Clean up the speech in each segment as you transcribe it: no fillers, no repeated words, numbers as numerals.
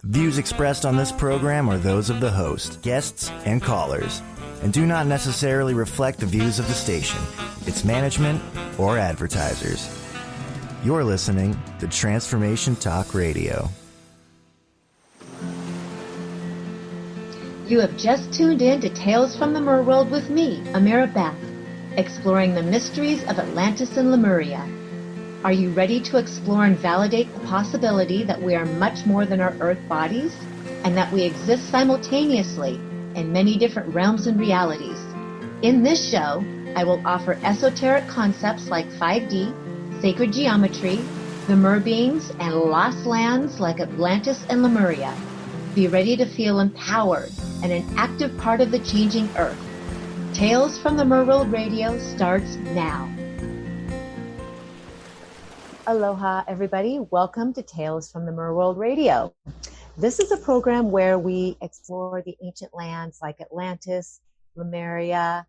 Views expressed on this program are those of the host, guests, and callers, and do not necessarily reflect the views of the station, its management, or advertisers. You're listening to Transformation Talk Radio. You have just tuned in to Tales from the Merworld with me, Ameera Beth, exploring the mysteries of Atlantis and Lemuria. Are you ready to explore and validate the possibility that we are much more than our Earth bodies, and that we exist simultaneously in many different realms and realities? In this show, I will offer esoteric concepts like 5D, sacred geometry, the mer beings, and lost lands like Atlantis and Lemuria. Be ready to feel empowered and an active part of the changing Earth. Tales from the Merworld Radio starts now. Aloha, everybody. Welcome to Tales from the Merworld Radio. This is a program where we explore the ancient lands like Atlantis, Lemuria,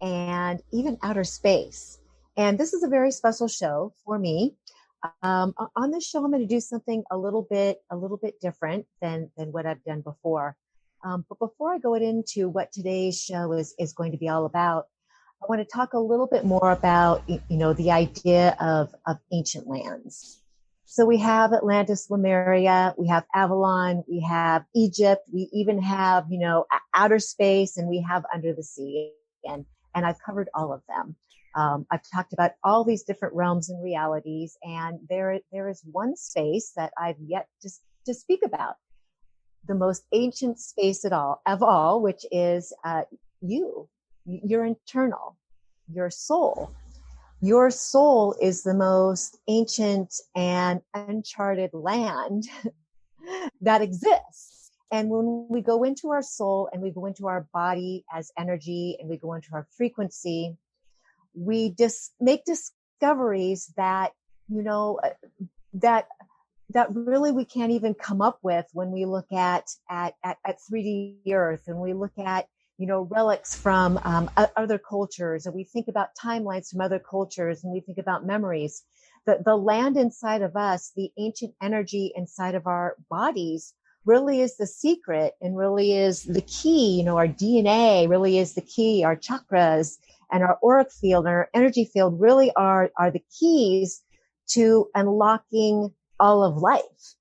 and even outer space. And this is a very special show for me. On this show, I'm going to do something a little bit different than what I've done before. But before I go into what today's show is going to be all about, I want to talk a little bit more about, the idea of ancient lands. So we have Atlantis, Lemuria, we have Avalon, we have Egypt, we even have, outer space, and we have under the sea. And I've covered all of them. I've talked about all these different realms and realities, and there is one space that I've yet to speak about, the most ancient space of all, which is your internal, your soul. Your soul is the most ancient and uncharted land that exists. And when we go into our soul and we go into our body as energy and we go into our frequency, we just make discoveries that, that really we can't even come up with when we look at 3D Earth, and we look at, relics from other cultures, and we think about timelines from other cultures, and we think about memories. The land inside of us, the ancient energy inside of our bodies, really is the secret and really is the key. Our DNA really is the key. Our chakras and our auric field and our energy field really are the keys to unlocking all of life,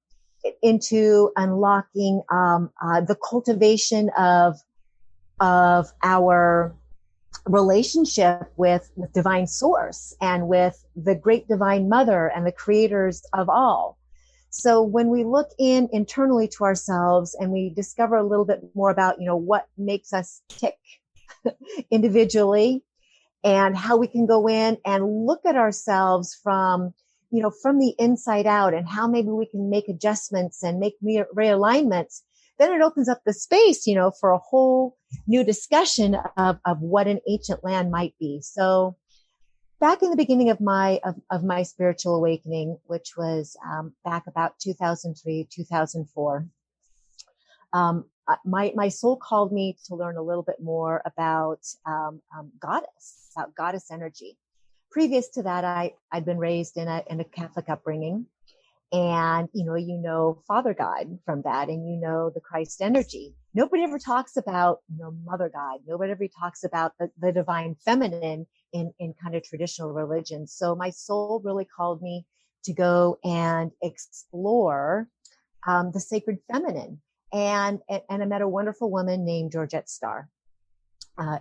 into unlocking the cultivation of our relationship with divine source and with the great divine mother and the creators of all. So when we look internally to ourselves and we discover a little bit more about, what makes us tick individually, and how we can go in and look at ourselves from the inside out, and how maybe we can make adjustments and make realignments, then it opens up the space, for a whole new discussion of what an ancient land might be. So back in the beginning of my spiritual awakening, which was back about 2003, 2004, my soul called me to learn a little bit more about goddess energy. Previous to that, I'd been raised in a Catholic upbringing, and Father God from that, and the Christ energy. Nobody ever talks about Mother God. Nobody ever talks about the divine feminine in kind of traditional religion. So my soul really called me to go and explore the sacred feminine. And I met a wonderful woman named Georgette Starr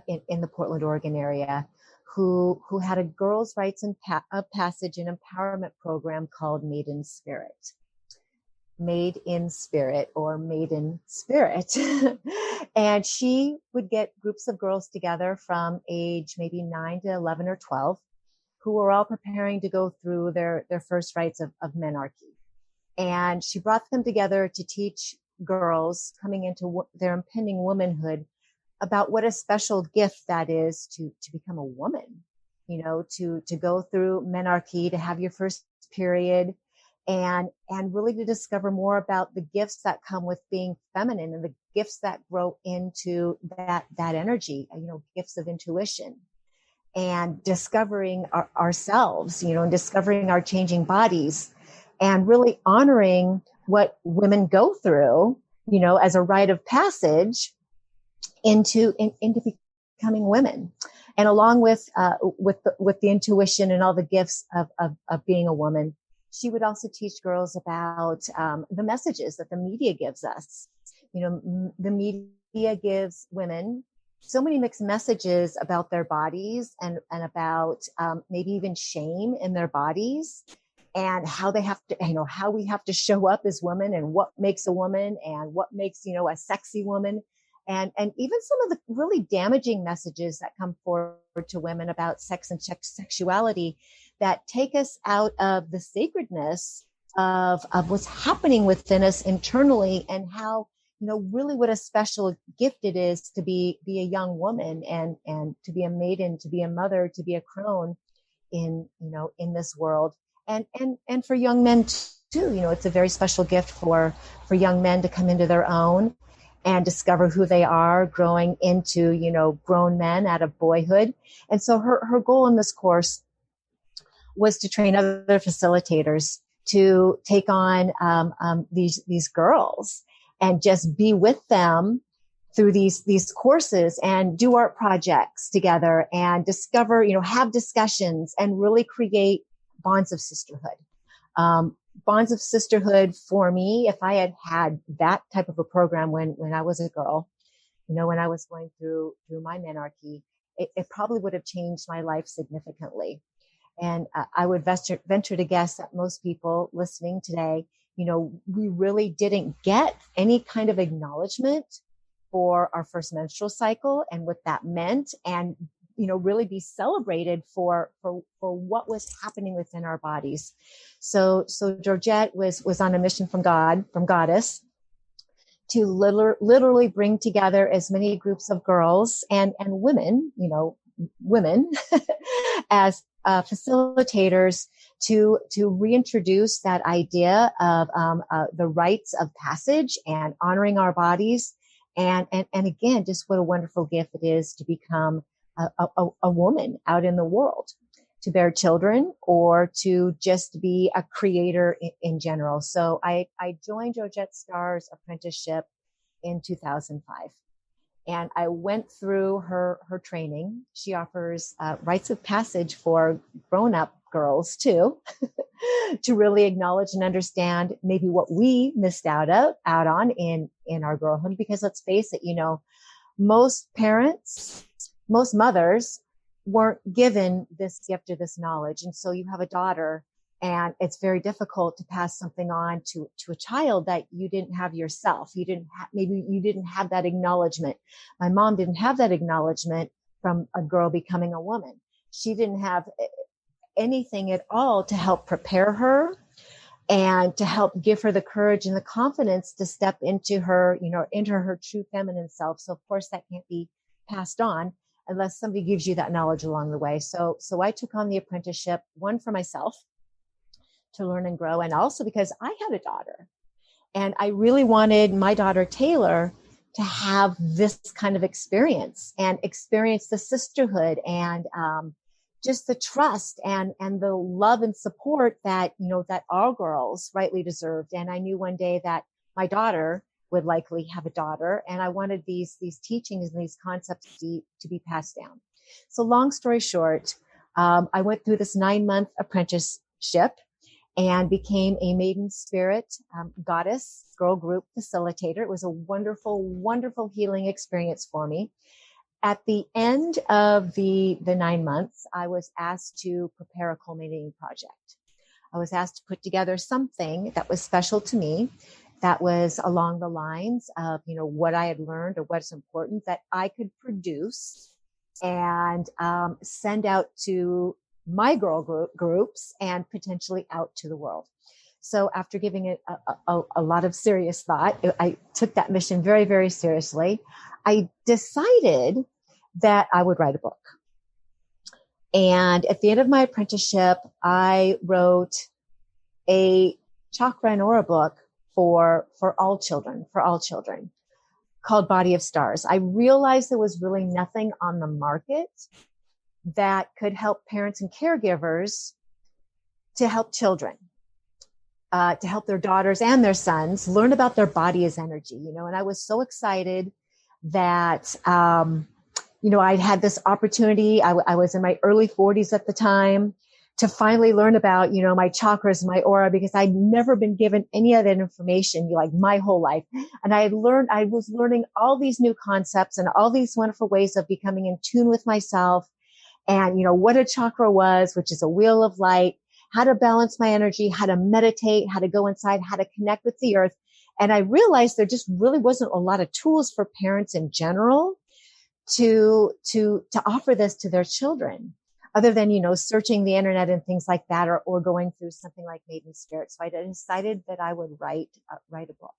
in the Portland, Oregon area, who had a girls' rights and passage and empowerment program called Made in Spirit. Made in Spirit, or Maiden Spirit. And she would get groups of girls together from age maybe 9 to 11 or 12, who were all preparing to go through their first rites of menarche. And she brought them together to teach girls coming into their impending womanhood about what a special gift that is to become a woman, to go through menarche, to have your first period, and really to discover more about the gifts that come with being feminine and the gifts that grow into that energy, gifts of intuition, and discovering ourselves, and discovering our changing bodies, and really honoring what women go through, as a rite of passage into becoming women. And along with the intuition and all the gifts of being a woman, she would also teach girls about the messages that the media gives us. The media gives women so many mixed messages about their bodies and about maybe even shame in their bodies, and how they have to, how we have to show up as women, and what makes a woman, and what makes, a sexy woman. And even some of the really damaging messages that come forward to women about sex and sexuality that take us out of the sacredness of what's happening within us internally, and how, really what a special gift it is to be a young woman, and to be a maiden, to be a mother, to be a crone in this world. And for young men too, it's a very special gift for young men to come into their own and discover who they are, growing into, grown men out of boyhood. And so her goal in this course was to train other facilitators to take on these girls and just be with them through these courses, and do art projects together, and discover, have discussions, and really create bonds of sisterhood. Bonds of sisterhood for me, if I had that type of a program when I was a girl, when I was going through my menarche, it probably would have changed my life significantly. And I would venture to guess that most people listening today, we really didn't get any kind of acknowledgement for our first menstrual cycle and what that meant, and really be celebrated for what was happening within our bodies. So Georgette was on a mission from Goddess, to literally bring together as many groups of girls and women, women as facilitators to reintroduce that idea of the rites of passage and honoring our bodies. And again, just what a wonderful gift it is to become a woman out in the world, to bear children, or to just be a creator in general. So I joined Georgette Starr's apprenticeship in 2005. And I went through her training. She offers rites of passage for grown-up girls too, to really acknowledge and understand maybe what we missed out on in our girlhood. Because let's face it, most parents, most mothers weren't given this gift or this knowledge. And so you have a daughter, and it's very difficult to pass something on to a child that you didn't have yourself. Maybe you didn't have that acknowledgement. My mom didn't have that acknowledgement from a girl becoming a woman. She didn't have anything at all to help prepare her and to help give her the courage and the confidence to step into her, into her true feminine self. So of course that can't be passed on unless somebody gives you that knowledge along the way. So I took on the apprenticeship, one for myself to learn and grow, and also because I had a daughter, and I really wanted my daughter Taylor to have this kind of experience, and experience the sisterhood, and just the trust and the love and support that, that all girls rightly deserved. And I knew one day that my daughter would likely have a daughter, and I wanted these teachings and these concepts to be passed down. So long story short, I went through this 9-month apprenticeship and became a maiden spirit goddess girl group facilitator. It was a wonderful, wonderful healing experience for me. At the end of the 9 months, I was asked to prepare a culminating project. I was asked to put together something that was special to me, that was along the lines of, what I had learned or what's important that I could produce and send out to my girl groups and potentially out to the world. So after giving it a lot of serious thought, I took that mission very, very seriously. I decided that I would write a book. And at the end of my apprenticeship, I wrote a chakra and aura book for all children, called Body of Stars. I realized there was really nothing on the market that could help parents and caregivers to help children. to help their daughters and their sons learn about their body as energy, and I was so excited that, I had this opportunity. I was in my early 40s at the time to finally learn about, my chakras, my aura, because I'd never been given any of that information like my whole life. And I was learning all these new concepts and all these wonderful ways of becoming in tune with myself and, what a chakra was, which is a wheel of light, how to balance my energy, how to meditate, how to go inside, how to connect with the earth. And I realized there just really wasn't a lot of tools for parents in general to offer this to their children, other than, searching the internet and things like that, or going through something like Maiden Spirit. So I decided that I would write a book.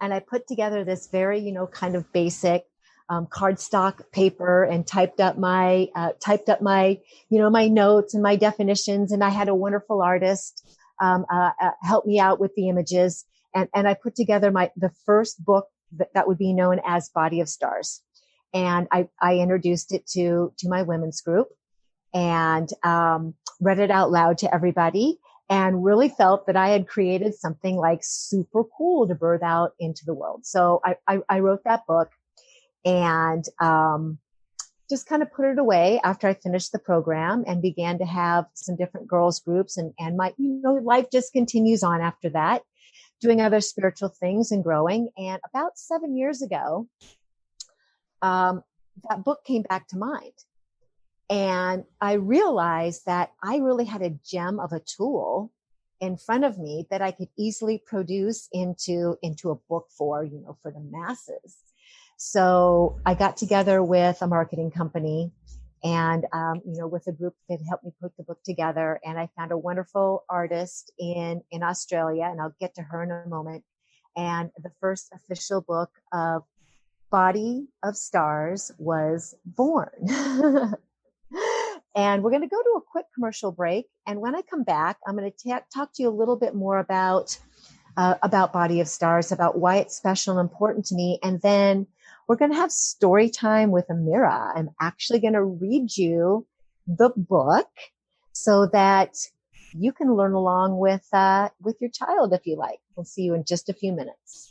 And I put together this very, kind of basic cardstock paper and typed up my my notes and my definitions. And I had a wonderful artist help me out with the images. And I put together the first book that would be known as Body of Stars. And I introduced it to my women's group and read it out loud to everybody, and really felt that I had created something like super cool to birth out into the world. So I wrote that book and just kind of put it away after I finished the program, and began to have some different girls groups, and my life just continues on after that, doing other spiritual things and growing. And about 7 years ago, that book came back to mind. And I realized that I really had a gem of a tool in front of me that I could easily produce into a book for the masses. So I got together with a marketing company and, with a group that helped me put the book together. And I found a wonderful artist in Australia, and I'll get to her in a moment. And the first official book of Body of Stars was born. And we're going to go to a quick commercial break. And when I come back, I'm going to talk to you a little bit more about Body of Stars, about why it's special and important to me. And then we're going to have story time with Ameera. I'm actually going to read you the book so that you can learn along with your child if you like. We'll see you in just a few minutes.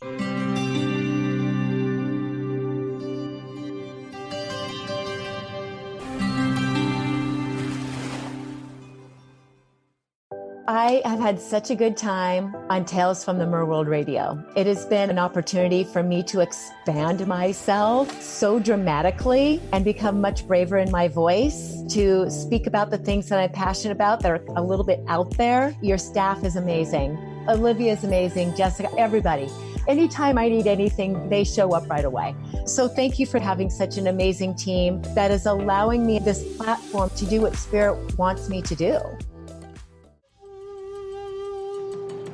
I have had such a good time on Tales from the Merworld Radio. It has been an opportunity for me to expand myself so dramatically and become much braver in my voice, to speak about the things that I'm passionate about that are a little bit out there. Your staff is amazing. Olivia is amazing. Jessica, everybody. Anytime I need anything, they show up right away. So thank you for having such an amazing team that is allowing me this platform to do what Spirit wants me to do.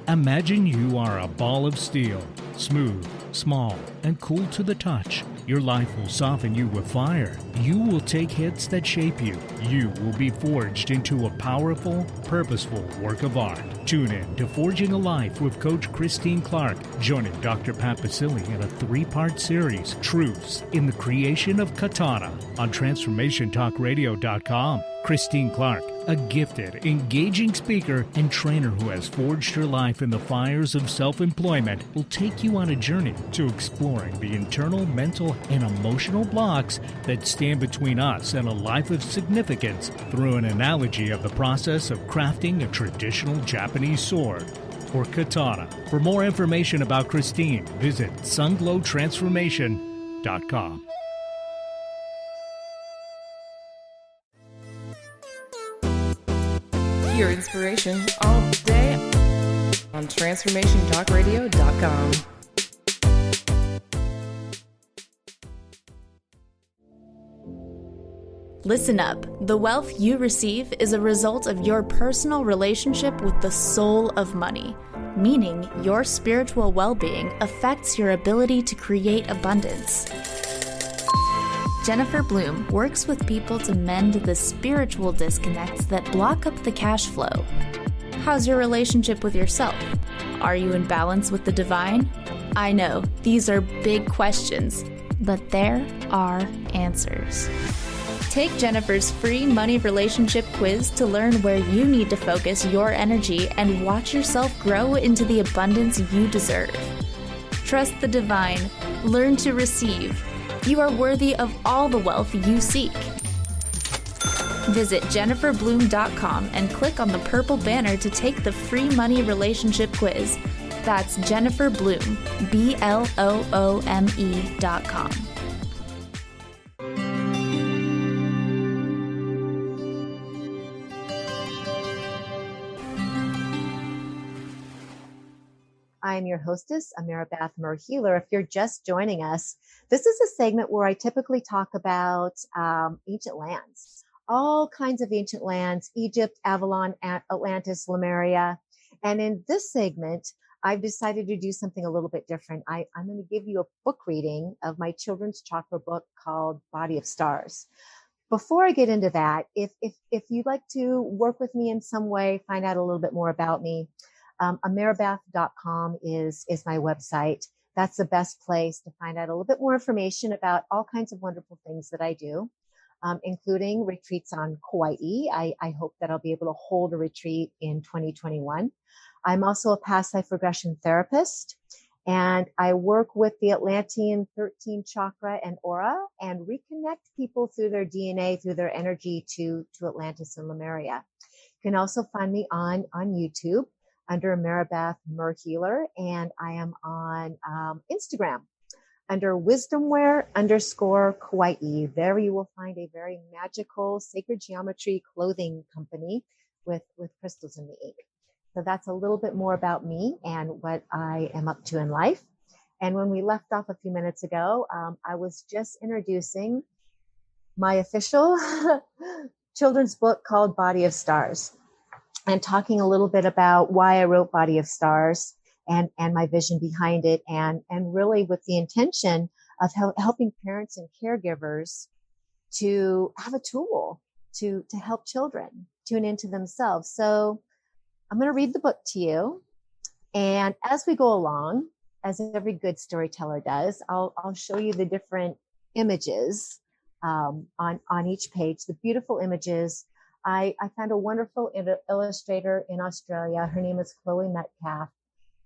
Imagine you are a ball of steel, smooth, small, and cool to the touch. Your life will soften you with fire. You will take hits that shape you. You will be forged into a powerful, purposeful work of art. Tune in to Forging a Life with Coach Christine Clark, joining Dr. Pat Basili in a 3-part series, Truths in the Creation of Katana, on TransformationTalkRadio.com. Christine Clark, a gifted, engaging speaker and trainer who has forged her life in the fires of self-employment, will take you on a journey to exploring the internal, mental, and emotional blocks that stand between us and a life of significance through an analogy of the process of crafting a traditional Japanese sword, or katana. For more information about Christine, visit sunglowtransformation.com. Your inspiration all day on TransformationTalkRadio.com. Listen up. The wealth you receive is a result of your personal relationship with the soul of money, meaning your spiritual well-being affects your ability to create abundance. Jennifer Bloom works with people to mend the spiritual disconnects that block up the cash flow. How's your relationship with yourself? Are you in balance with the divine? I know, these are big questions, but there are answers. Take Jennifer's free money relationship quiz to learn where you need to focus your energy and watch yourself grow into the abundance you deserve. Trust the divine. Learn to receive. You are worthy of all the wealth you seek. Visit jenniferbloom.com and click on the purple banner to take the free money relationship quiz. That's Jennifer Bloom, BLOOME.com. I'm your hostess, Ameera Healer. If you're just joining us, this is a segment where I typically talk about ancient lands, all kinds of ancient lands, Egypt, Avalon, Atlantis, Lemuria. And in this segment, I've decided to do something a little bit different. I'm going to give you a book reading of my children's chakra book called Body of Stars. Before I get into that, if you'd like to work with me in some way, find out a little bit more about me, Ameerabath.com is my website. That's the best place to find out a little bit more information about all kinds of wonderful things that I do, including retreats on Kauai. I hope that I'll be able to hold a retreat in 2021. I'm also a past life regression therapist, and I work with the Atlantean 13 chakra and aura and reconnect people through their DNA, through their energy to Atlantis and Lemuria. You can also find me on YouTube under Ameera Healer, and I am on Instagram under wisdomware_Kauai. There you will find a very magical sacred geometry clothing company with crystals in the ink. So that's a little bit more about me and what I am up to in life. And when we left off a few minutes ago, I was just introducing my official children's book called Body of Stars, and talking a little bit about why I wrote Body of Stars and my vision behind it, and really with the intention of helping parents and caregivers to have a tool to help children tune into themselves. So I'm going to read the book to you, and as we go along, as every good storyteller does, I'll show you the different images on each page, the beautiful images. I found a wonderful illustrator in Australia. Her name is Chloe Metcalf.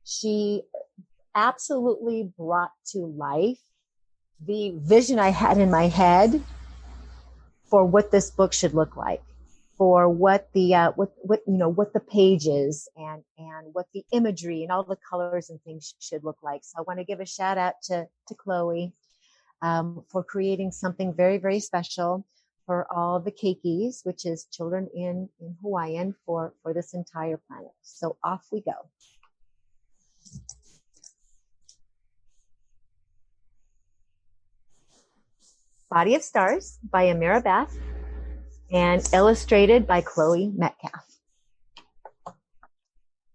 She absolutely brought to life the vision I had in my head for what this book should look like, for what the what the pages and what the imagery and all the colors and things should look like. So I want to give a shout out to Chloe for creating something very, very special for all the keikis, which is children in Hawaiian, for this entire planet. So off we go. Body of Stars by Ameera Bath and illustrated by Chloe Metcalf.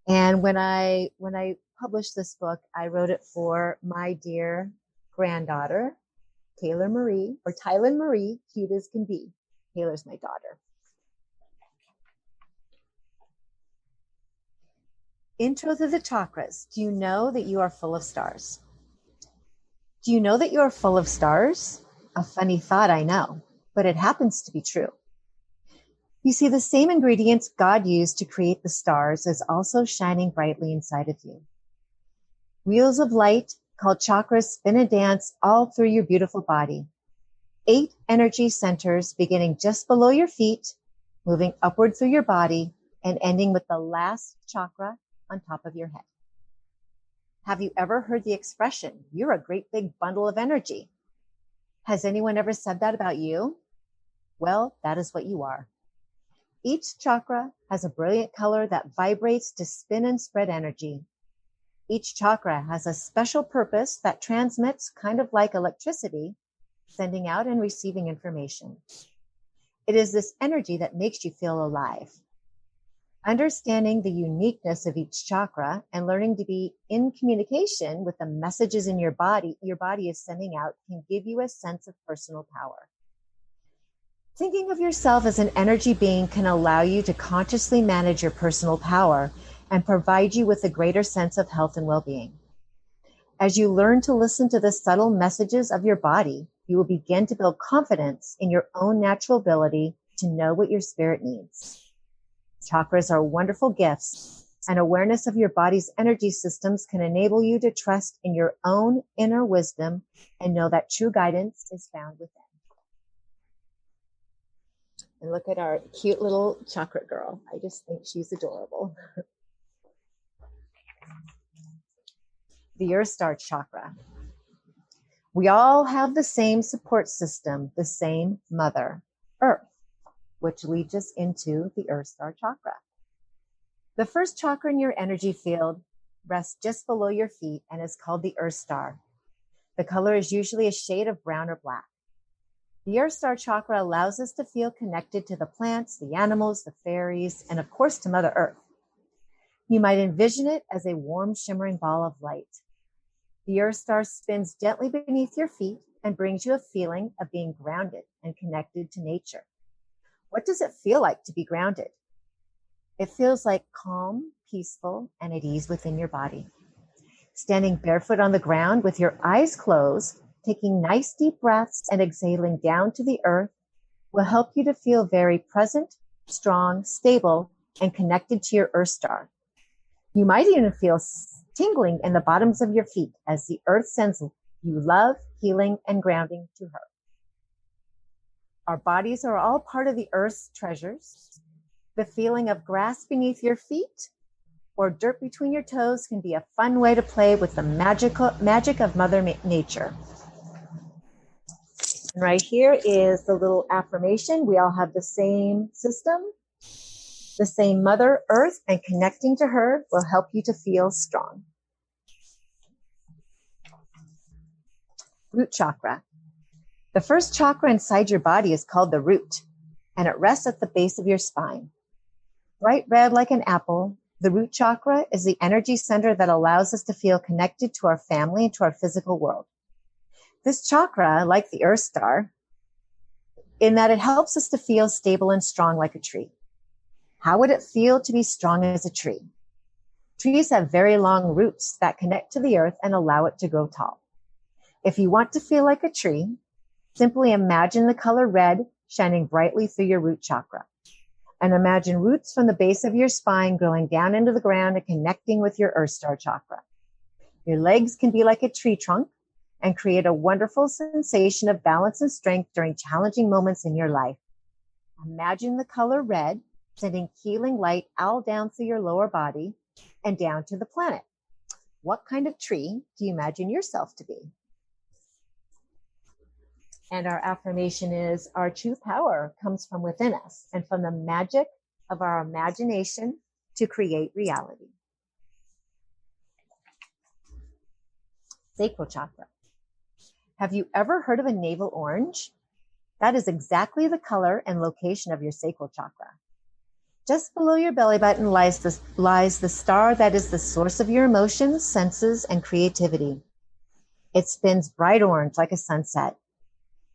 And when I published this book, I wrote it for my dear granddaughter, Tyler Marie, cute as can be. Taylor's my daughter. Intro to the chakras. Do you know that you are full of stars? Do you know that you are full of stars? A funny thought, I know, but it happens to be true. You see, the same ingredients God used to create the stars is also shining brightly inside of you. Wheels of light called chakras spin and dance all through your beautiful body. 8 energy centers beginning just below your feet, moving upward through your body, and ending with the last chakra on top of your head. Have you ever heard the expression, you're a great big bundle of energy? Has anyone ever said that about you? Well, that is what you are. Each chakra has a brilliant color that vibrates to spin and spread energy. Each chakra has a special purpose that transmits kind of like electricity, sending out and receiving information. It is this energy that makes you feel alive. Understanding the uniqueness of each chakra and learning to be in communication with the messages in your body is sending out can give you a sense of personal power. Thinking of yourself as an energy being can allow you to consciously manage your personal power and provide you with a greater sense of health and well-being. As you learn to listen to the subtle messages of your body, you will begin to build confidence in your own natural ability to know what your spirit needs. Chakras are wonderful gifts, and awareness of your body's energy systems can enable you to trust in your own inner wisdom and know that true guidance is found within. And look at our cute little chakra girl. I just think she's adorable. The Earth Star Chakra. We all have the same support system, the same mother, Earth, which leads us into the Earth Star Chakra. The first chakra in your energy field rests just below your feet and is called the Earth Star. The color is usually a shade of brown or black. The Earth Star Chakra allows us to feel connected to the plants, the animals, the fairies, and of course to Mother Earth. You might envision it as a warm, shimmering ball of light. The Earth Star spins gently beneath your feet and brings you a feeling of being grounded and connected to nature. What does it feel like to be grounded? It feels like calm, peaceful, and at ease within your body. Standing barefoot on the ground with your eyes closed, taking nice deep breaths and exhaling down to the earth will help you to feel very present, strong, stable, and connected to your Earth Star. You might even feel tingling in the bottoms of your feet as the earth sends you love, healing, and grounding to her. Our bodies are all part of the earth's treasures. The feeling of grass beneath your feet or dirt between your toes can be a fun way to play with the magic of Mother Nature. And right here is the little affirmation. We all have the same system, the same Mother Earth, and connecting to her will help you to feel strong. Root chakra. The first chakra inside your body is called the root, and it rests at the base of your spine. Bright red like an apple, the root chakra is the energy center that allows us to feel connected to our family and to our physical world. This chakra, like the Earth Star, in that it helps us to feel stable and strong like a tree. How would it feel to be strong as a tree? Trees have very long roots that connect to the earth and allow it to grow tall. If you want to feel like a tree, simply imagine the color red shining brightly through your root chakra. And imagine roots from the base of your spine growing down into the ground and connecting with your Earth Star chakra. Your legs can be like a tree trunk and create a wonderful sensation of balance and strength during challenging moments in your life. Imagine the color red sending healing light all down through your lower body and down to the planet. What kind of tree do you imagine yourself to be? And our affirmation is, our true power comes from within us and from the magic of our imagination to create reality. Sacral chakra. Have you ever heard of a navel orange? That is exactly the color and location of your sacral chakra. Just below your belly button lies the star that is the source of your emotions, senses, and creativity. It spins bright orange like a sunset.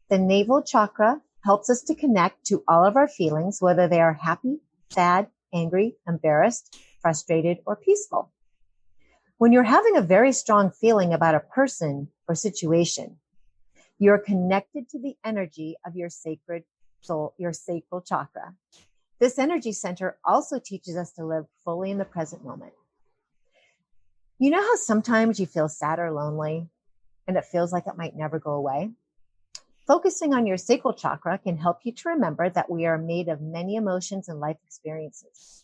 The navel chakra helps us to connect to all of our feelings, whether they are happy, sad, angry, embarrassed, frustrated, or peaceful. When you're having a very strong feeling about a person or situation, you're connected to the energy of your sacred soul, your sacral chakra. This energy center also teaches us to live fully in the present moment. You know how sometimes you feel sad or lonely and it feels like it might never go away? Focusing on your sacral chakra can help you to remember that we are made of many emotions and life experiences,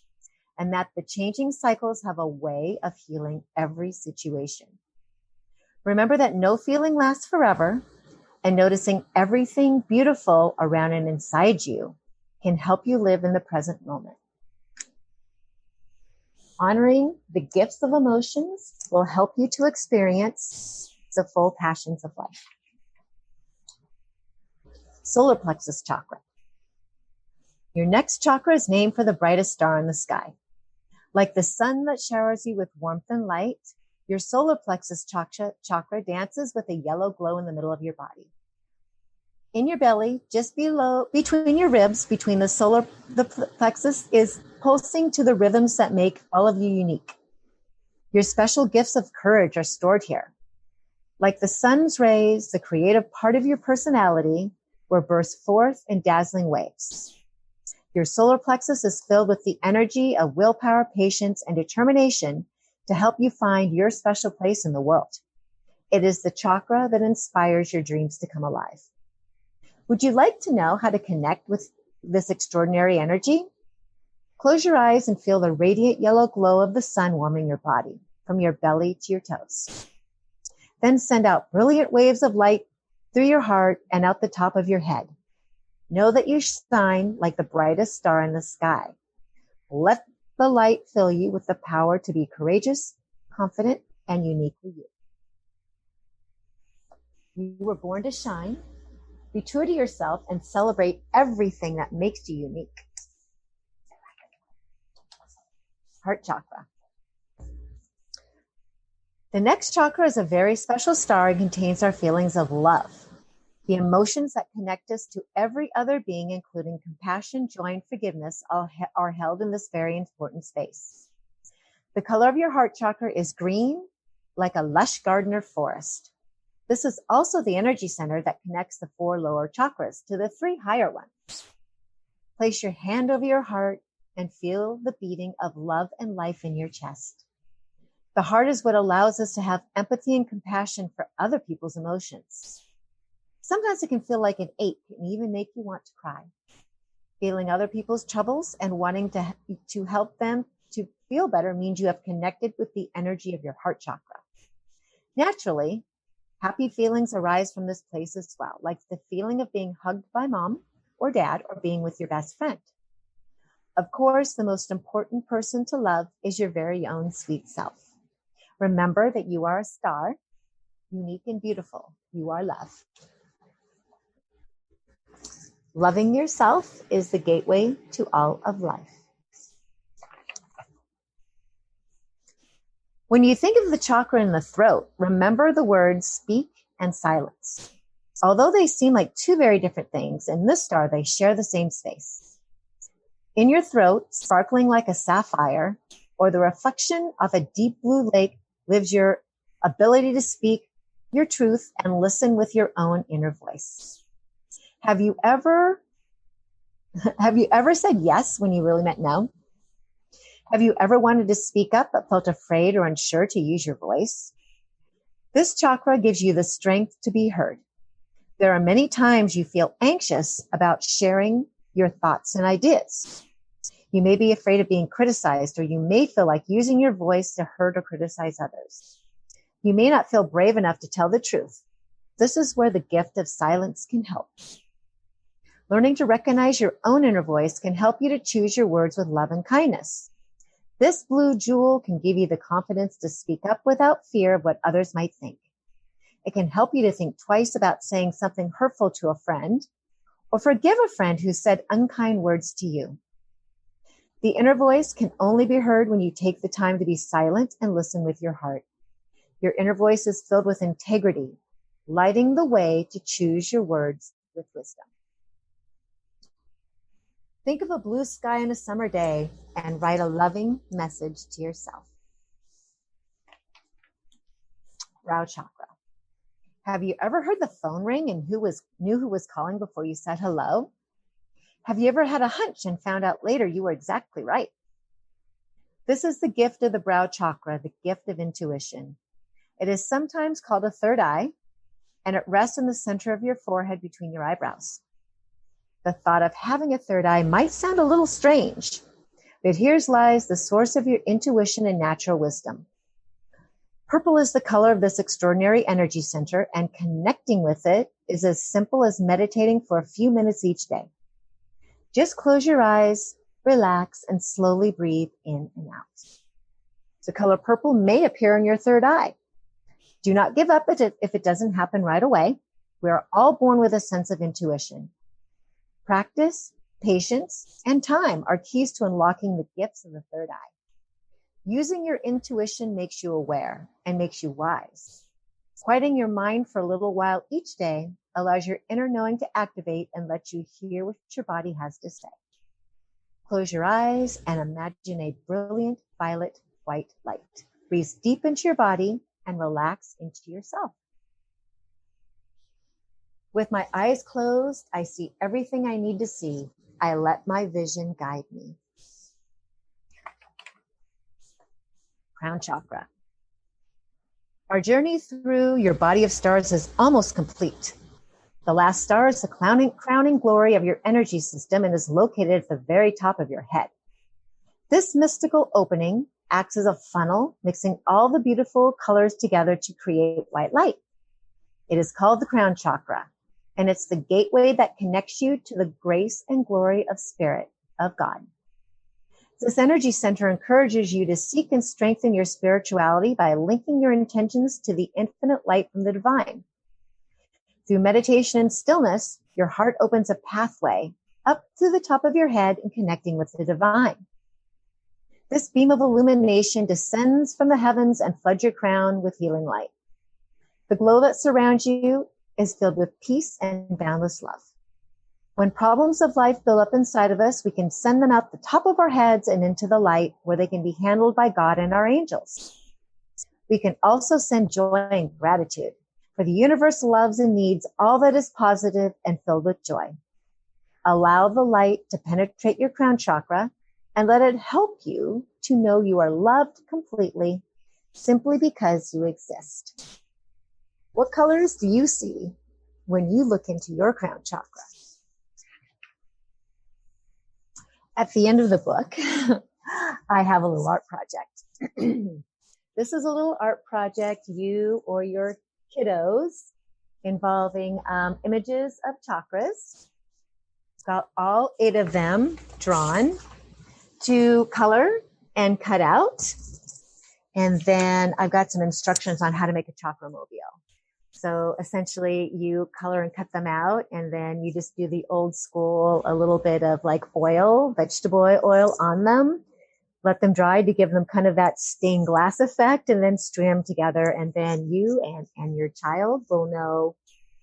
and that the changing cycles have a way of healing every situation. Remember that no feeling lasts forever, and noticing everything beautiful around and inside you can help you live in the present moment. Honoring the gifts of emotions will help you to experience the full passions of life. Solar plexus chakra. Your next chakra is named for the brightest star in the sky. Like the sun that showers you with warmth and light, your solar plexus chakra dances with a yellow glow in the middle of your body. In your belly, just below, between your ribs, between the plexus is pulsing to the rhythms that make all of you unique. Your special gifts of courage are stored here. Like the sun's rays, the creative part of your personality will burst forth in dazzling waves. Your solar plexus is filled with the energy of willpower, patience, and determination to help you find your special place in the world. It is the chakra that inspires your dreams to come alive. Would you like to know how to connect with this extraordinary energy? Close your eyes and feel the radiant yellow glow of the sun warming your body from your belly to your toes. Then send out brilliant waves of light through your heart and out the top of your head. Know that you shine like the brightest star in the sky. Let the light fill you with the power to be courageous, confident, and uniquely you. You were born to shine. Be true to yourself and celebrate everything that makes you unique. Heart chakra. The next chakra is a very special star and contains our feelings of love, the emotions that connect us to every other being, including compassion, joy, and forgiveness, are held in this very important space. The color of your heart chakra is green, like a lush garden or forest. This is also the energy center that connects the 4 lower chakras to the 3 higher ones. Place your hand over your heart and feel the beating of love and life in your chest. The heart is what allows us to have empathy and compassion for other people's emotions. Sometimes it can feel like an ache and even make you want to cry. Feeling other people's troubles and wanting to help them to feel better means you have connected with the energy of your heart chakra. Naturally, happy feelings arise from this place as well, like the feeling of being hugged by mom or dad or being with your best friend. Of course, the most important person to love is your very own sweet self. Remember that you are a star, unique and beautiful. You are love. Loving yourself is the gateway to all of life. When you think of the chakra in the throat, remember the words speak and silence. Although they seem like 2 very different things, in this star they share the same space. In your throat, sparkling like a sapphire, or the reflection of a deep blue lake, lives your ability to speak your truth and listen with your own inner voice. Have you ever said yes when you really meant no? Have you ever wanted to speak up but felt afraid or unsure to use your voice? This chakra gives you the strength to be heard. There are many times you feel anxious about sharing your thoughts and ideas. You may be afraid of being criticized, or you may feel like using your voice to hurt or criticize others. You may not feel brave enough to tell the truth. This is where the gift of silence can help. Learning to recognize your own inner voice can help you to choose your words with love and kindness. This blue jewel can give you the confidence to speak up without fear of what others might think. It can help you to think twice about saying something hurtful to a friend, or forgive a friend who said unkind words to you. The inner voice can only be heard when you take the time to be silent and listen with your heart. Your inner voice is filled with integrity, lighting the way to choose your words with wisdom. Think of a blue sky on a summer day and write a loving message to yourself. Brow chakra. Have you ever heard the phone ring and knew who was calling before you said hello? Have you ever had a hunch and found out later you were exactly right? This is the gift of the brow chakra, the gift of intuition. It is sometimes called a third eye, and it rests in the center of your forehead between your eyebrows. The thought of having a third eye might sound a little strange, but here lies the source of your intuition and natural wisdom. Purple is the color of this extraordinary energy center, and connecting with it is as simple as meditating for a few minutes each day. Just close your eyes, relax, and slowly breathe in and out. The color purple may appear in your third eye. Do not give up if it doesn't happen right away. We are all born with a sense of intuition. Practice, patience, and time are keys to unlocking the gifts of the third eye. Using your intuition makes you aware and makes you wise. Quieting your mind for a little while each day allows your inner knowing to activate and let you hear what your body has to say. Close your eyes and imagine a brilliant violet white light. Breathe deep into your body and relax into yourself. With my eyes closed, I see everything I need to see. I let my vision guide me. Crown chakra. Our journey through your body of stars is almost complete. The last star is the crowning glory of your energy system and is located at the very top of your head. This mystical opening acts as a funnel, mixing all the beautiful colors together to create white light. It is called the crown chakra, and it's the gateway that connects you to the grace and glory of spirit, of God. This energy center encourages you to seek and strengthen your spirituality by linking your intentions to the infinite light from the divine. Through meditation and stillness, your heart opens a pathway up to the top of your head and connecting with the divine. This beam of illumination descends from the heavens and floods your crown with healing light. The glow that surrounds you is filled with peace and boundless love. When problems of life build up inside of us, we can send them out the top of our heads and into the light where they can be handled by God and our angels. We can also send joy and gratitude, for the universe loves and needs all that is positive and filled with joy. Allow the light to penetrate your crown chakra and let it help you to know you are loved completely simply because you exist. What colors do you see when you look into your crown chakra? At the end of the book, I have a little art project. This is a little art project, you or your kiddos, involving images of chakras. It's got all 8 of them drawn to color and cut out. And then I've got some instructions on how to make a chakra mobile. So essentially you color and cut them out, and then you just do the old school, a little bit of like oil, vegetable oil on them, let them dry to give them kind of that stained glass effect, and then string them together. And then you and your child will know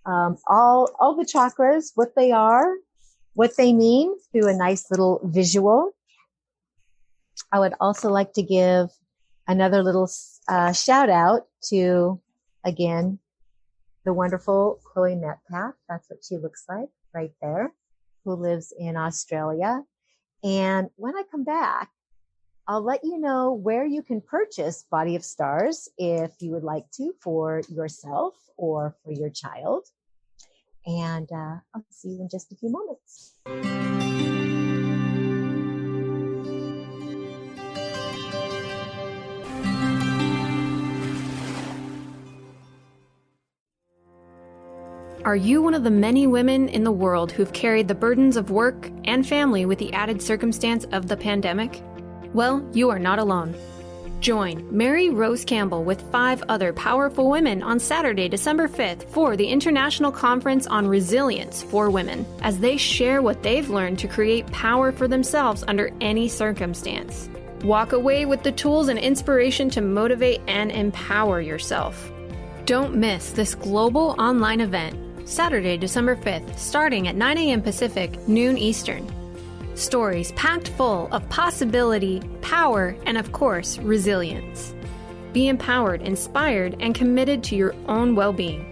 all the chakras, what they are, what they mean through a nice little visual. I would also like to give another little shout out to, again, the wonderful Chloe Metcalf. That's what she looks like right there, who lives in Australia. And when I come back, I'll let you know where you can purchase Body of Stars if you would like to, for yourself or for your child. And I'll see you in just a few moments. Are you one of the many women in the world who've carried the burdens of work and family with the added circumstance of the pandemic? Well, you are not alone. Join Mary Rose Campbell with 5 other powerful women on Saturday, December 5th for the International Conference on Resilience for Women, as they share what they've learned to create power for themselves under any circumstance. Walk away with the tools and inspiration to motivate and empower yourself. Don't miss this global online event, Saturday, December 5th, starting at 9 a.m. Pacific, noon Eastern. Stories packed full of possibility, power, and of course, resilience. Be empowered, inspired, and committed to your own well-being.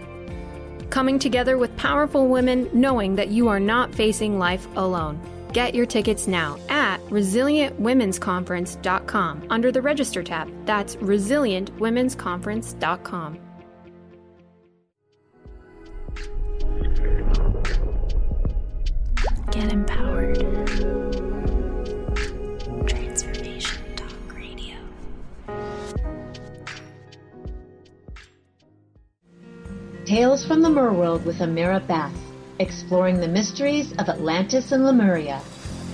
Coming together with powerful women, knowing that you are not facing life alone. Get your tickets now at resilientwomensconference.com under the Register tab. That's resilientwomensconference.com. Get empowered. Transformation Talk Radio. Tales from the Merworld with Ameera Bath, exploring the mysteries of Atlantis and Lemuria,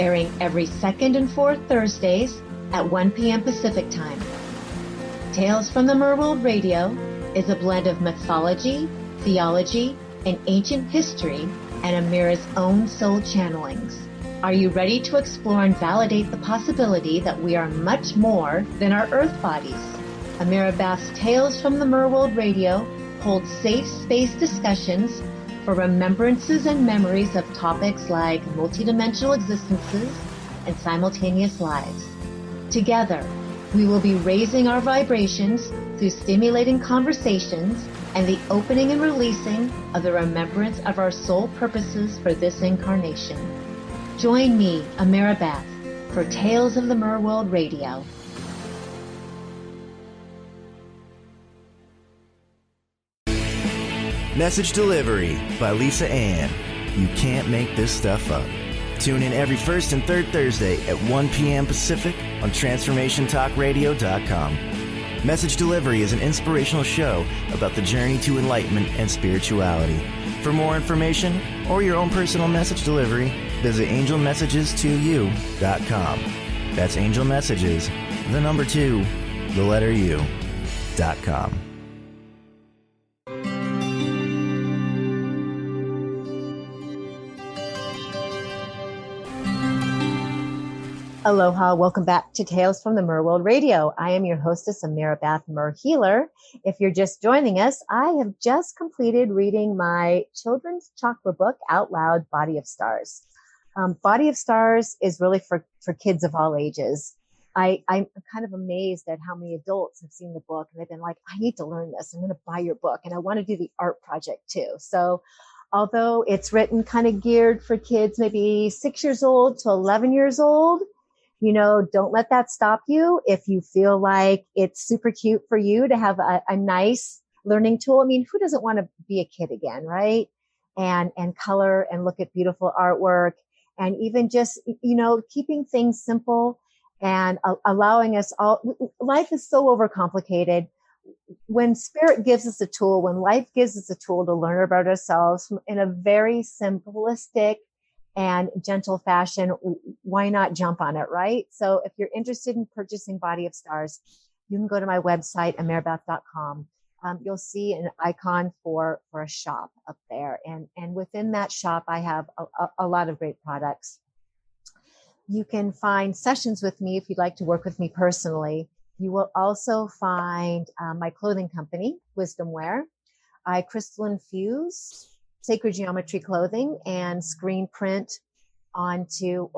airing every second and fourth Thursdays at 1 p.m. Pacific Time. Tales from the Merworld Radio is a blend of mythology, theology, and ancient history, and Ameera's own soul channelings. Are you ready to explore and validate the possibility that we are much more than our earth bodies? Ameera Bath's Tales from the Merworld Radio holds safe space discussions for remembrances and memories of topics like multidimensional existences and simultaneous lives. Together, we will be raising our vibrations through stimulating conversations and the opening and releasing of the remembrance of our soul purposes for this incarnation. Join me, Ameera Beth, for Tales of the Merworld Radio. Message Delivery by Lisa Ann. You can't make this stuff up. Tune in every first and third Thursday at 1 p.m. Pacific on TransformationTalkRadio.com. Message Delivery is an inspirational show about the journey to enlightenment and spirituality. For more information or your own personal message delivery, visit angelmessages2u.com. That's Angel Messages, the number 2, the letter U.com. Aloha, welcome back to Tales from the Merworld Radio. I am your hostess, Ameera Beth, Mer Healer. If you're just joining us, I have just completed reading my children's chakra book out loud, Body of Stars. Body of Stars is really for kids of all ages. I'm kind of amazed at how many adults have seen the book and they've been like, I need to learn this. I'm going to buy your book and I want to do the art project too. So although it's written kind of geared for kids, maybe 6 years old to 11 years old, you know, don't let that stop you. If you feel like it's super cute for you to have a nice learning tool. I mean, who doesn't want to be a kid again, right? And color and look at beautiful artwork and even just, you know, keeping things simple and allowing us all. Life is so overcomplicated. When spirit gives us a tool, when life gives us a tool to learn about ourselves in a very simplistic and gentle fashion, why not jump on it, right? So if you're interested in purchasing Body of Stars, you can go to my website, ameerabeth.com. You'll see an icon for a shop up there. And within that shop, I have a lot of great products. You can find sessions with me if you'd like to work with me personally. You will also find my clothing company, Wisdom Wear. I crystal infuse sacred geometry clothing and screen print onto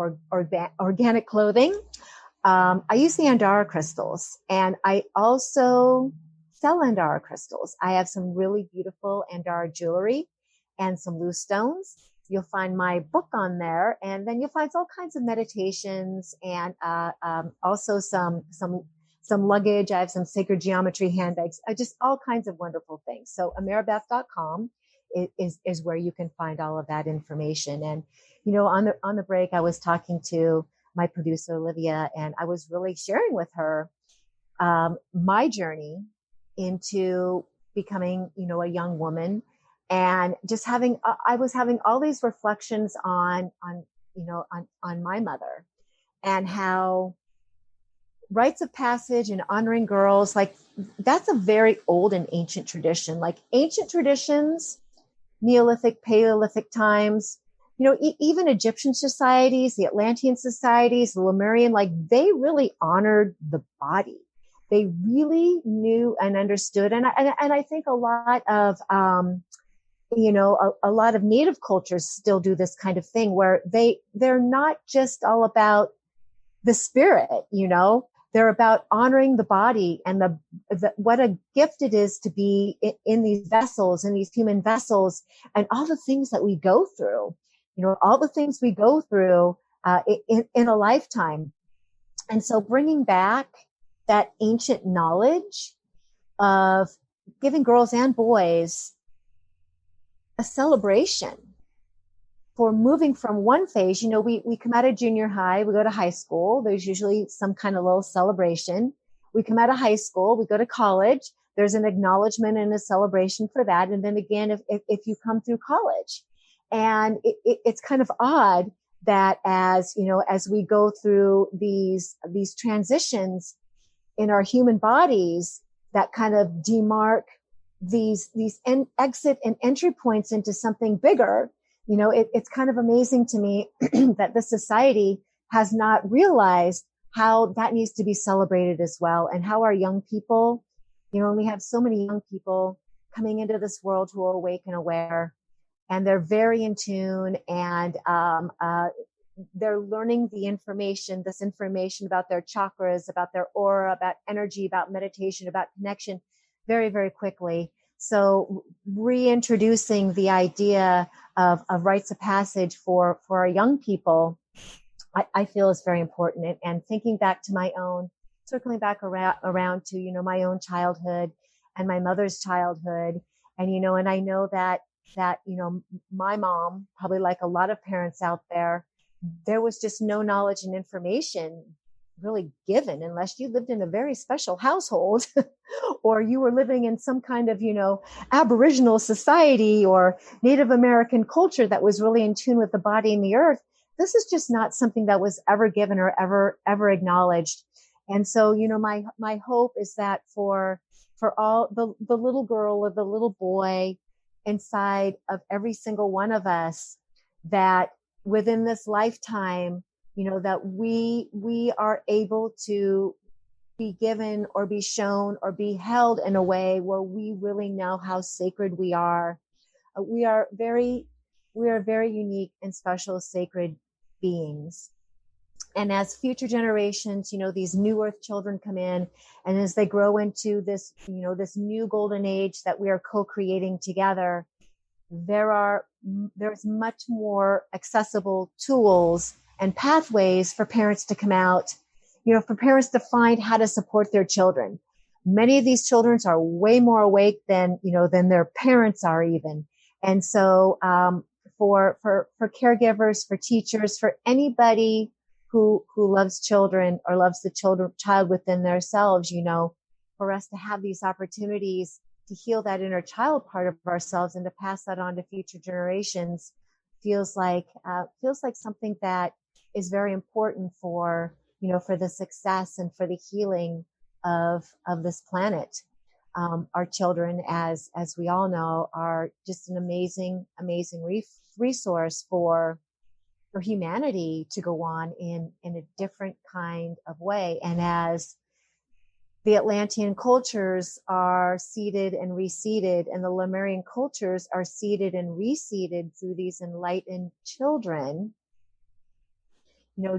organic clothing. I use the Andara crystals and I also sell Andara crystals. I have some really beautiful Andara jewelry and some loose stones. You'll find my book on there and then you'll find all kinds of meditations and also some luggage. I have some sacred geometry handbags, just all kinds of wonderful things. So ameerabeth.com is where you can find all of that information. And, you know, on the break, I was talking to my producer, Olivia, and I was really sharing with her, my journey into becoming, you know, a young woman and just I was having all these reflections on my mother and how rites of passage and honoring girls, like that's a very old and ancient tradition. Like ancient traditions, Neolithic, Paleolithic times, you know, even Egyptian societies, the Atlantean societies, the Lemurian, like they really honored the body. They really knew and understood. And I think a lot of, a lot of native cultures still do this kind of thing where they're not just all about the spirit, you know, they're about honoring the body and what a gift it is to be in these vessels, in these human vessels, and all the things that we go through, you know, all the things we go through in a lifetime. And so bringing back that ancient knowledge of giving girls and boys a celebration for moving from one phase. You know, we come out of junior high, we go to high school. There's usually some kind of little celebration. We come out of high school, we go to college. There's an acknowledgement and a celebration for that. And then again, if you come through college, and it's kind of odd that as we go through these transitions in our human bodies that kind of demark these exit and entry points into something bigger. You know, it's kind of amazing to me that the society has not realized how that needs to be celebrated as well, and how our young people, you know, we have so many young people coming into this world who are awake and aware, and they're very in tune, and they're learning this information about their chakras, about their aura, about energy, about meditation, about connection very, very quickly. So reintroducing the idea of rites of passage for our young people, I feel is very important. And thinking back to my own, circling back around to, my own childhood and my mother's childhood. And, and I know that, my mom, probably like a lot of parents out there was just no knowledge and information really given unless you lived in a very special household or you were living in some kind of, Aboriginal society or Native American culture that was really in tune with the body and the earth. This is just not something that was ever given or ever acknowledged. And so, my hope is that for all the little girl or the little boy inside of every single one of us, that within this lifetime, that we are able to be given or be shown or be held in a way where we really know how sacred we are. We are very unique and special, sacred beings. And as future generations, these new earth children come in, and as they grow into this, this new golden age that we are co-creating together, there's much more accessible tools and pathways for parents to come out, for parents to find how to support their children. Many of these children are way more awake than their parents are even. And so, for caregivers, for teachers, for anybody who loves children or loves the child within themselves, for us to have these opportunities to heal that inner child part of ourselves and to pass that on to future generations feels like something that is very important for the success and for the healing of this planet. Our children, as we all know, are just an amazing resource for humanity to go on in a different kind of way. And as the Atlantean cultures are seeded and reseeded, and the Lemurian cultures are seeded and reseeded through these enlightened children,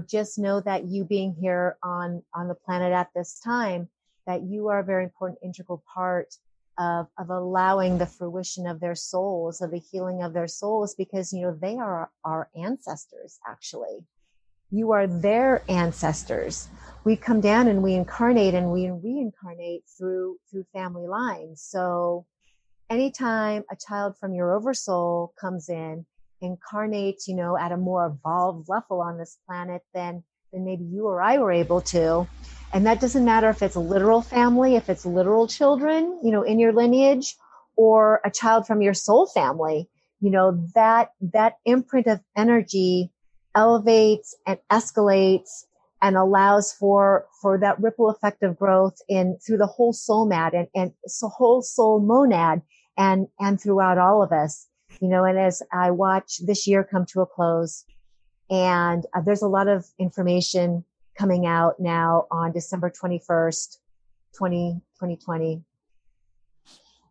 just know that you being here on the planet at this time, that you are a very important integral part of allowing the fruition of their souls, of the healing of their souls, because, they are our ancestors, actually. You are their ancestors. We come down and we incarnate and we reincarnate through family lines. So anytime a child from your oversoul comes in, incarnates, at a more evolved level on this planet than maybe you or I were able to. And that doesn't matter if it's a literal family, if it's literal children, in your lineage, or a child from your soul family, that imprint of energy elevates and escalates and allows for that ripple effect of growth through the whole soul and whole soul monad and throughout all of us, and as I watch this year come to a close, and there's a lot of information coming out now on December 21st, 2020,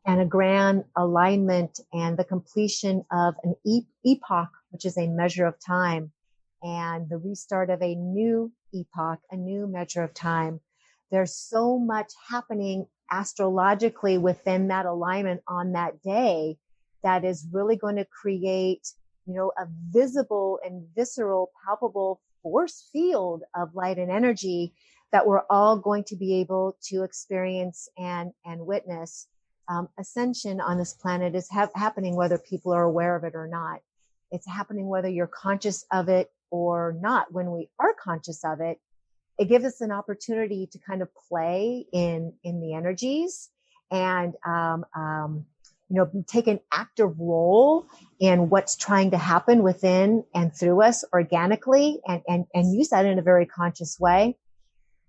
and a grand alignment and the completion of an epoch, which is a measure of time, and the restart of a new epoch, a new measure of time. There's so much happening astrologically within that alignment on that day that is really going to create, a visible and visceral, palpable force field of light and energy that we're all going to be able to experience and witness. Ascension on this planet is happening whether people are aware of it or not. It's happening whether you're conscious of it or not. When we are conscious of it, it gives us an opportunity to kind of play in the energies and, take an active role in what's trying to happen within and through us organically and use that in a very conscious way.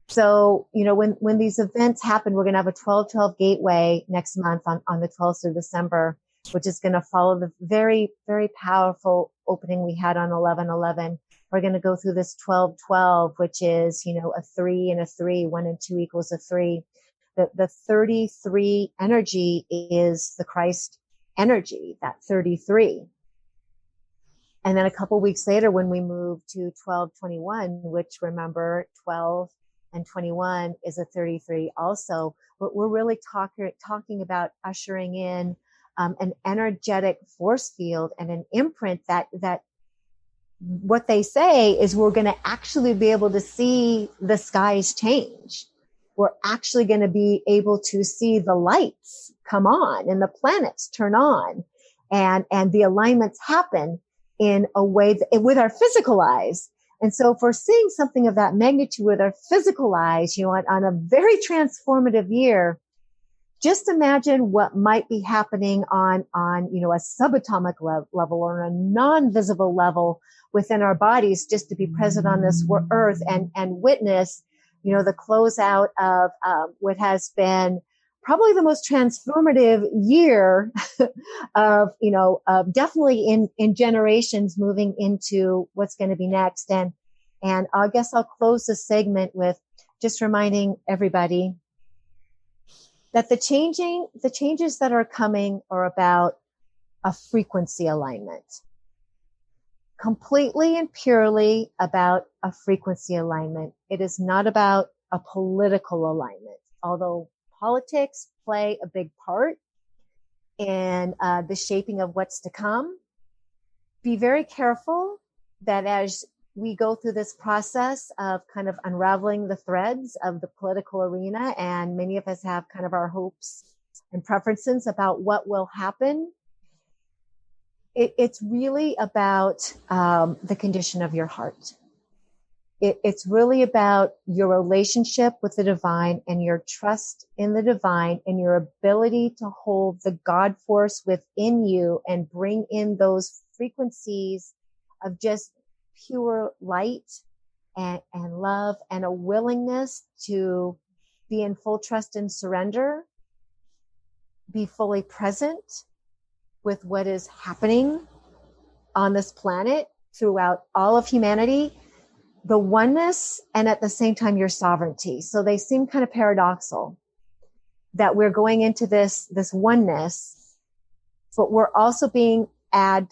So, when these events happen, we're going to have a 12/12 gateway next month on the 12th of December, which is going to follow the very, very powerful opening we had on 11/11. We're going to go through this 12/12, which is, a 3 and a 3, 1 and 2 equals a 3. The 33 energy is the Christ energy, that 33. And then a couple weeks later, when we move to 12/21, which remember 12 and 21 is a 33 also. But we're really talking about ushering in an energetic force field and an imprint that what they say is we're going to actually be able to see the skies change. We're actually going to be able to see the lights come on and the planets turn on and the alignments happen in a way that, with our physical eyes. And so if we're seeing something of that magnitude with our physical eyes, on a very transformative year, just imagine what might be happening on a subatomic level or a non-visible level within our bodies, just to be present on this earth and witness, the closeout of what has been probably the most transformative year of definitely in generations moving into what's going to be next. And I guess I'll close this segment with just reminding everybody that the changes that are coming are about a frequency alignment. Completely and purely about a frequency alignment. It is not about a political alignment, although politics play a big part in the shaping of what's to come. Be very careful that as we go through this process of kind of unraveling the threads of the political arena, and many of us have kind of our hopes and preferences about what will happen. It's really about the condition of your heart. It's really about your relationship with the divine and your trust in the divine and your ability to hold the God force within you and bring in those frequencies of just pure light and love and a willingness to be in full trust and surrender, be fully present with what is happening on this planet throughout all of humanity, the oneness, and at the same time, your sovereignty. So they seem kind of paradoxical that we're going into this oneness, but we're also being asked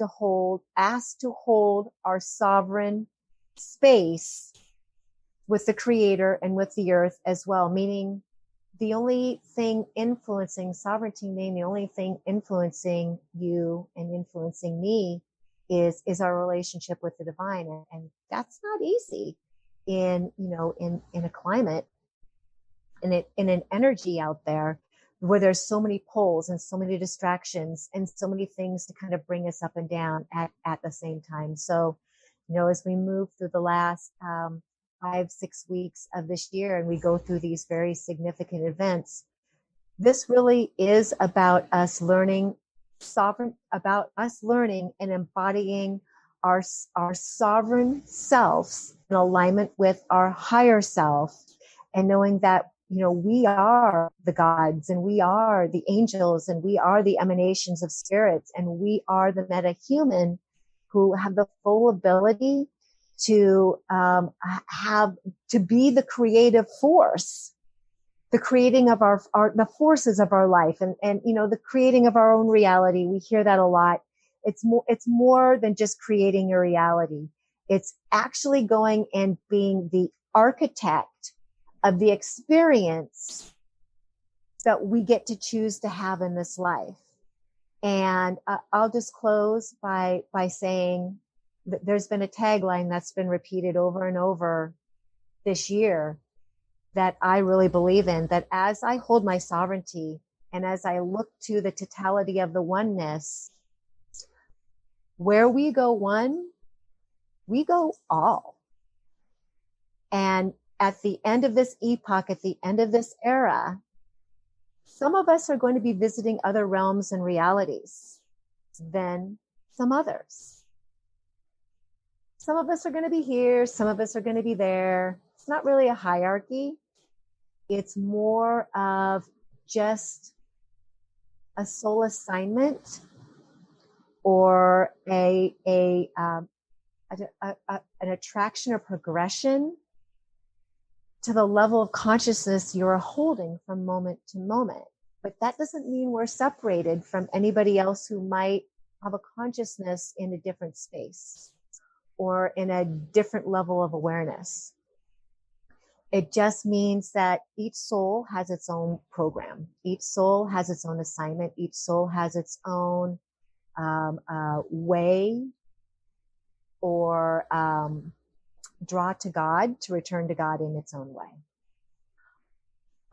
to hold our sovereign space with the creator and with the earth as well, meaning the only thing influencing sovereignty, meaning the only thing influencing you and influencing me is our relationship with the divine. And that's not easy in a climate, in an energy out there where there's so many poles and so many distractions and so many things to kind of bring us up and down at the same time. So, as we move through the last 5-6 weeks of this year and we go through these very significant events, this really is about us learning and embodying our sovereign selves in alignment with our higher self, and knowing that we are the gods and we are the angels and we are the emanations of spirits and we are the meta-human who have the full ability to be the creative force, the creating of the forces of our life and the creating of our own reality. We hear that a lot. It's more than just creating a reality. It's actually going and being the architect of the experience that we get to choose to have in this life. And I'll just close by saying that there's been a tagline that's been repeated over and over this year that I really believe in, that as I hold my sovereignty and as I look to the totality of the oneness, where we go one, we go all. And at the end of this epoch, at the end of this era, some of us are going to be visiting other realms and realities than some others. Some of us are going to be here. Some of us are going to be there. It's not really a hierarchy. It's more of just a soul assignment or an attraction or progression to the level of consciousness you're holding from moment to moment. But that doesn't mean we're separated from anybody else who might have a consciousness in a different space or in a different level of awareness. It just means that each soul has its own program. Each soul has its own assignment. Each soul has its own way or draw to God, to return to God in its own way.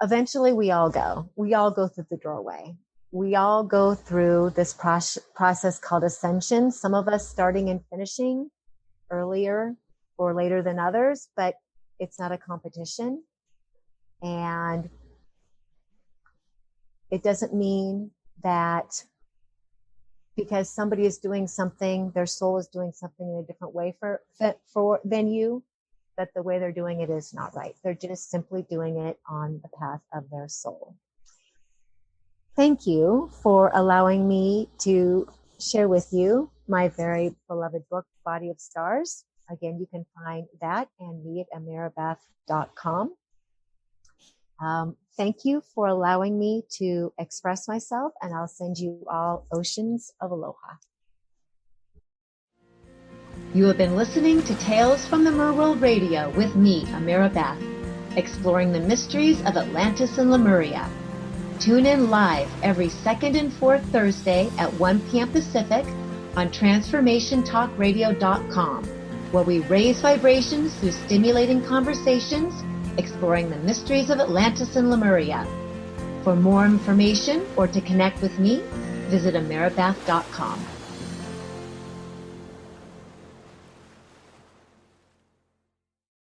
Eventually, we all go through the doorway. We all go through this process called ascension. Some of us starting and finishing earlier or later than others, but it's not a competition. And it doesn't mean that because somebody is doing something, their soul is doing something in a different way than you, that the way they're doing it is not right. They're just simply doing it on the path of their soul. Thank you for allowing me to share with you my very beloved book, Body of Stars. Again, you can find that and me at ameerabeth.com. Thank you for allowing me to express myself, and I'll send you all oceans of aloha. You have been listening to Tales from the Merworld Radio with me, Ameera Beth, exploring the mysteries of Atlantis and Lemuria. Tune in live every second and fourth Thursday at 1 p.m. Pacific on TransformationTalkRadio.com, where we raise vibrations through stimulating conversations, exploring the mysteries of Atlantis and Lemuria. For more information or to connect with me, visit AmeeraBeth.com.